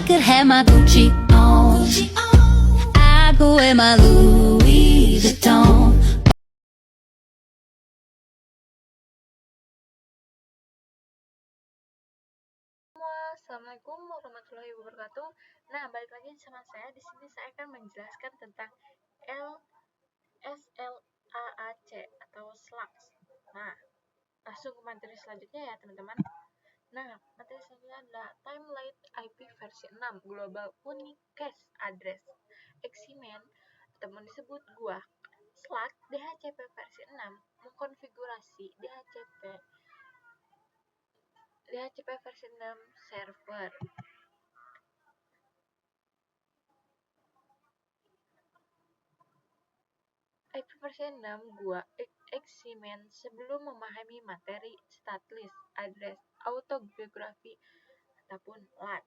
could have my Gucci on. I go wear my Louis Vuitton. Assalamualaikum warahmatullahi wabarakatuh. Nah, balik lagi sama saya. Di sini saya akan menjelaskan tentang SLAAC atau SLAAC. Nah, langsung ke materi selanjutnya ya, teman-teman. Nah, materi selanjutnya adalah Template IP versi 6 Global Unicast Address Eximen ataupun disebut GUAC. SLAAC DHCP versi 6 mengkonfigurasi DHCP versi 6 server. IP versi 6 GUAC Eximen sebelum memahami materi statlist, address, autobiografi ataupun LAAC.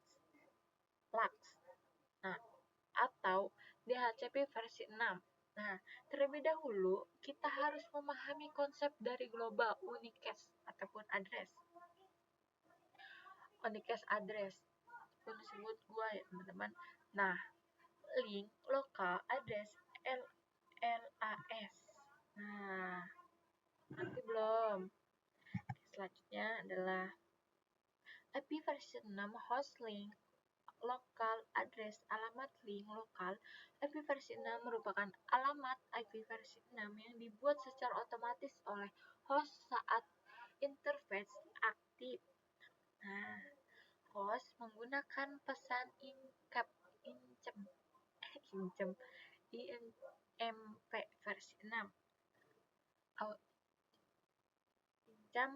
Nah, atau DHCP versi 6. Nah, terlebih dahulu kita harus memahami konsep dari global unicast ataupun address. Unicast address pun disebut GUA ya, teman-teman. Nah, link local address LAS. Nah, nanti belum. Selanjutnya adalah IP versi 6 host link lokal address alamat link lokal. IP versi 6 merupakan alamat IP versi 6 yang dibuat secara otomatis oleh host saat interface aktif. Nah, host menggunakan pesan IMP versi 6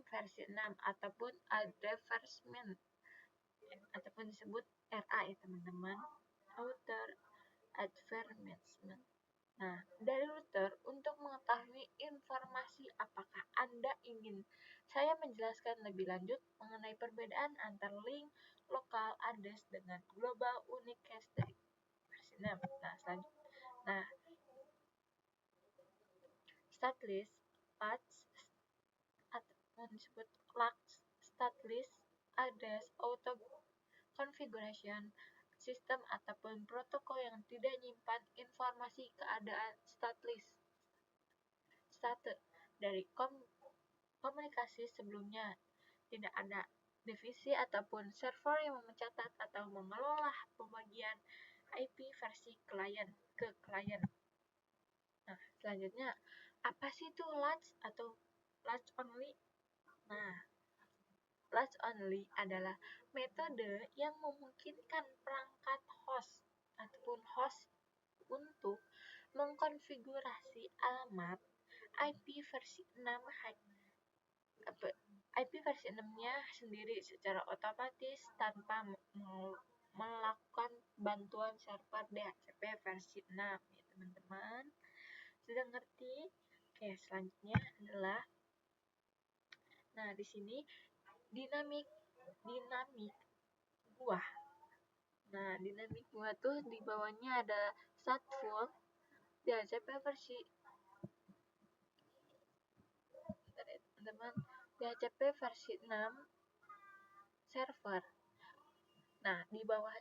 versi 6 ataupun advertisement ataupun disebut RA ya, teman-teman. Router advertisement. Nah, dari router untuk mengetahui informasi apakah Anda ingin saya menjelaskan lebih lanjut mengenai perbedaan antara link lokal address dengan global unicast dari versi 6. Nah, selanjutnya. Nah, statlist, LAAC atau disebut LAAC, statlist, address, auto configuration, sistem ataupun protokol yang tidak menyimpan informasi keadaan status dari komunikasi sebelumnya. Tidak ada divisi ataupun server yang mencatat atau mengelola pembagian IP versi klien ke klien. Nah, selanjutnya, apa sih itu LAAC atau LAAC only? Nah, LAAC only adalah metode yang memungkinkan perangkat host ataupun host untuk mengkonfigurasi alamat IP versi 6 IP versi 6-nya sendiri secara otomatis tanpa melakukan bantuan server DHCP versi 6 ya, teman-teman. Sudah ngerti? Oke, selanjutnya adalah di sini dinamik GUA. Nah, dinamik GUA tuh di bawahnya ada stateful DHCP versi DHCP versi 6 server. Nah, di bawah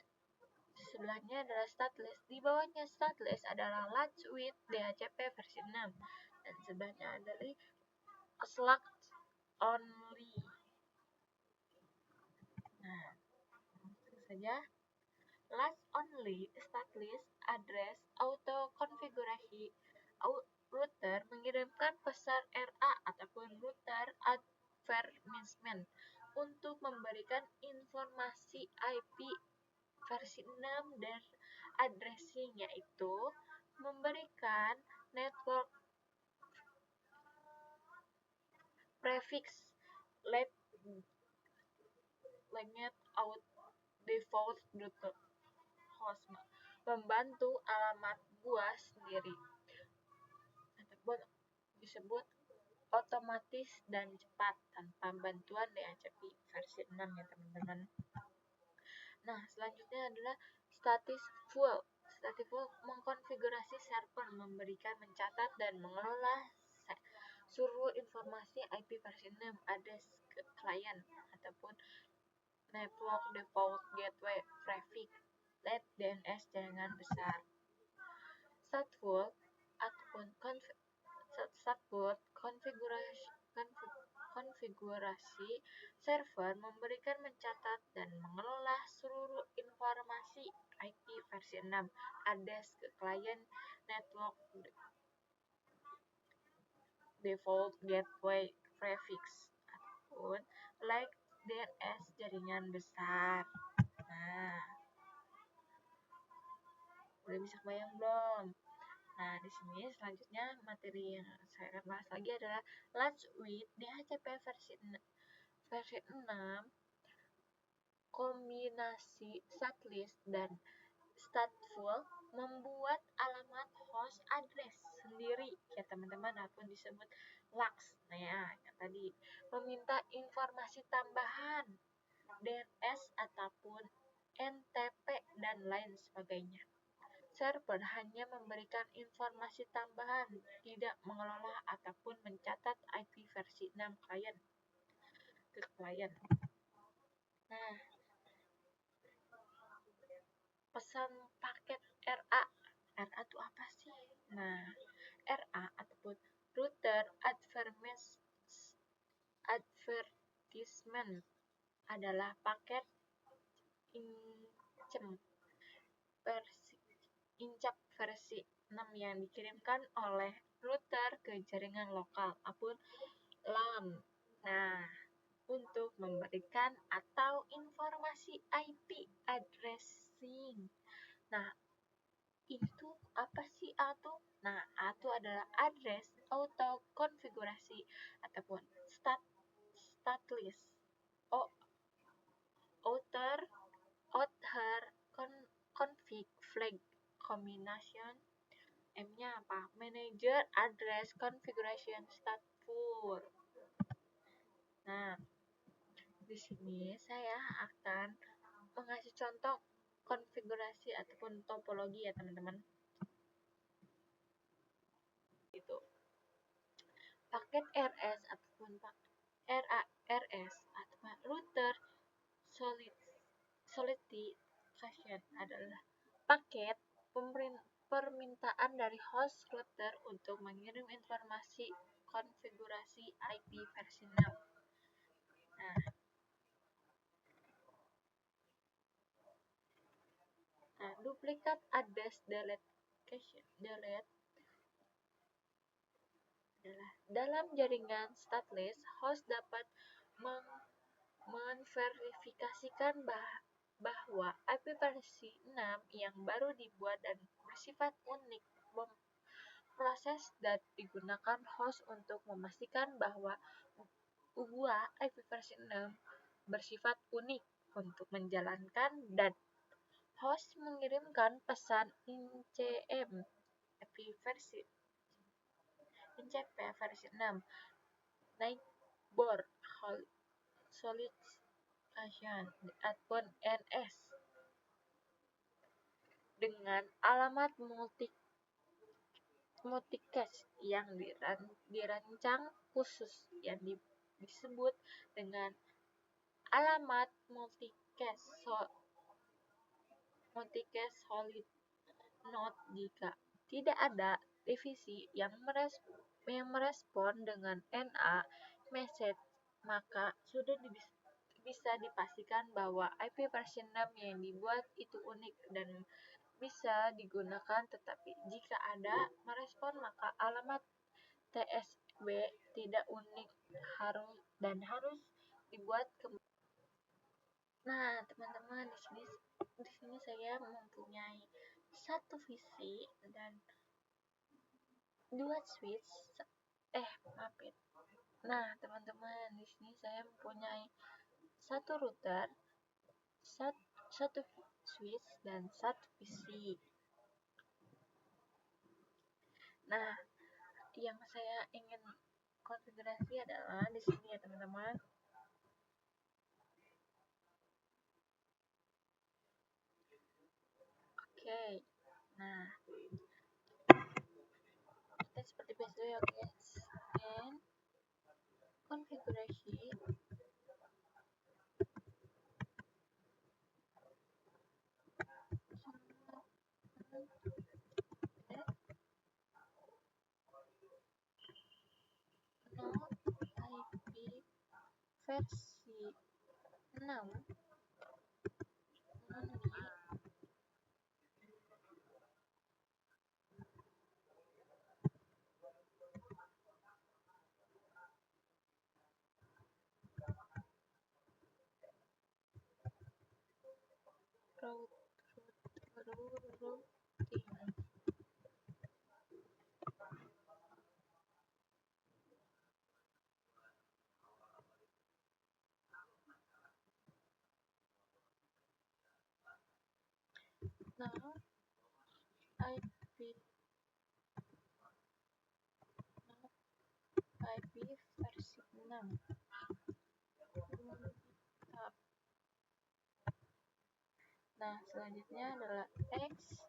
sebelahnya adalah statlist. Di bawahnya statlist adalah LAAC with DHCP versi 6 dan sebelahnya adalah SLAAC only. Nah, langsung saja. LAAC only statlist address auto konfigurasi router mengirimkan pesan RA ataupun router advertisement untuk memberikan informasi IP versi 6 dan addressing, yaitu memberikan network prefix length out default host, membantu alamat GUA sendiri ataupun disebut otomatis dan cepat tanpa bantuan DHCP versi 6 ya, teman-teman. Nah, selanjutnya adalah stateful. Stateful mengkonfigurasi server, mencatat dan mengelola seluruh informasi IP versi 6 address ke klien ataupun network default gateway prefix. outlet DNS jaringan besar. Stateful ataupun konfigurasi server memberikan mencatat dan mengelola seluruh informasi IP versi 6 address ke klien network default gateway prefix ataupun like DNS jaringan besar. Nah, udah bisa kebayang belum? Nah, di sini selanjutnya materi yang saya akan bahas lagi adalah Launch with DHCP versi 6 kombinasi statless dan stateful membuat alamat host address sendiri ya teman-teman, ataupun disebut LAX. Nah ya, yang tadi meminta informasi tambahan DNS ataupun NTP dan lain sebagainya. Server hanya memberikan informasi tambahan, tidak mengelola ataupun mencatat IP versi 6 klien ke klien. Nah, pesan paket RA. RA itu apa sih? Nah, RA ataupun Router Advertisement adalah paket incap versi 6 yang dikirimkan oleh router ke jaringan lokal ataupun LAN. Nah, untuk memberikan atau informasi IP addressing. Nah, itu apa sih A itu? Nah, A itu adalah address auto konfigurasi ataupun statless. Author config flag combination. M-nya apa? Manager address configuration stateful. Nah, di sini saya akan mengasih contoh konfigurasi ataupun topologi ya teman-teman. Itu paket RS ataupun RARS atau router solicitation adalah paket permintaan dari host router untuk mengirim informasi konfigurasi IP versi 6. Nah, duplikat address delete adalah dalam jaringan statless, host dapat memverifikasikan bahwa IP versi 6 yang baru dibuat dan bersifat unik. Proses dan digunakan host untuk memastikan bahwa IP versi 6 bersifat unik untuk menjalankan dan host mengirimkan pesan ICP versi 6 neighbor solicitation ataupun NS dengan alamat multicast yang dirancang khusus yang disebut dengan alamat multicast solid node. Jika tidak ada divisi yang merespon dengan NA message, maka sudah bisa dipastikan bahwa IP versi 6 yang dibuat itu unik dan bisa digunakan. Tetapi jika ada merespon, maka alamat TSB tidak unik harus dibuat kembali. Nah, teman-teman, di sini saya mempunyai satu visi dan dua switch. Nah, teman-teman, di sini saya mempunyai satu router, satu switch dan satu PC. Nah, yang saya ingin konfigurasi adalah di sini ya teman-teman. Oke. Nah, kita seperti biasa ya guys. Dan konfigurasi versi 6 routing. Nah, IP versi 6. Nah, selanjutnya adalah X.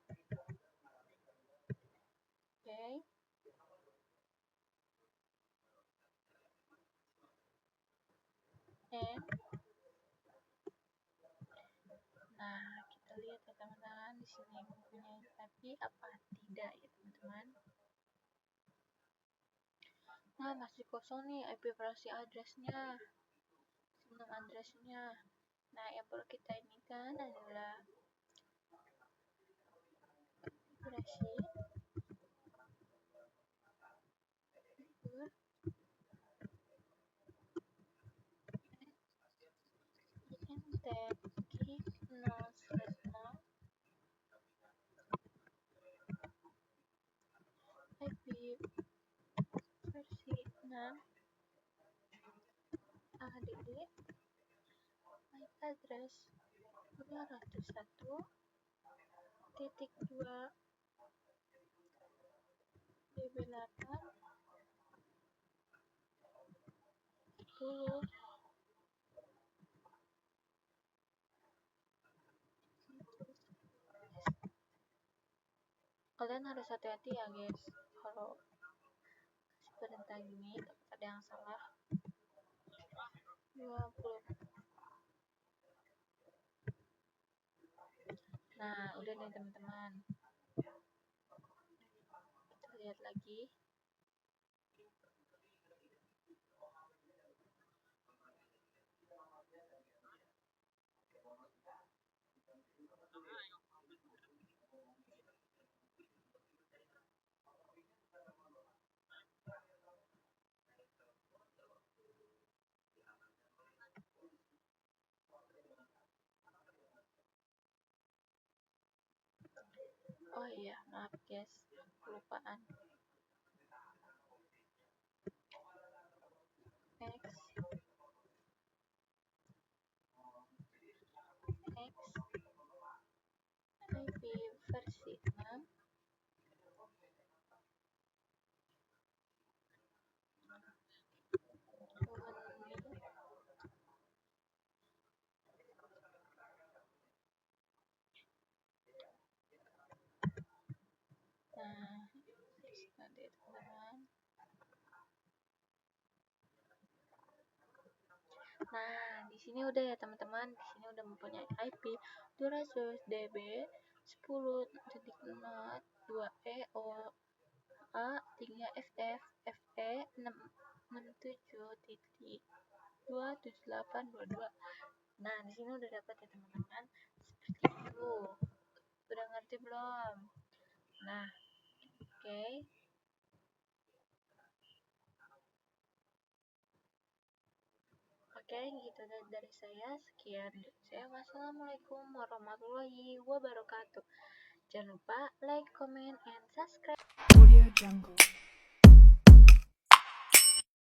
Oke. N. Nah, kita lihat ya teman-teman, di sini mempunyai IP apa tidak ya teman-teman. Nah, masih kosong nih IP versi address-nya. Sebelum address-nya. Nah, yang perlu kita inikan adalah versi intent keep 0/0 IP versi 6 add MAC address 201.2 DB8 10. Kalian harus hati-hati ya guys, kalau kasih perintah gini takut ada yang salah. 20. Nah, udah nih teman-teman, kita lihat lagi. Oh iya, maaf guys, kelupaan. X IP versi 6 Nah, nanti teman-teman. Nah, di sini udah ya teman-teman, di sini udah mempunyai IP 200 DB 10.0 2E O A 3 FF FE 667.27822. Nah, di sini udah dapat ya teman-teman. Seperti itu. Udah ngerti belum? Nah, oke. Oke, gitu dari saya. Sekian dari saya. Wassalamualaikum warahmatullahi wabarakatuh. Jangan lupa like, comment, and subscribe. Audio Jungle.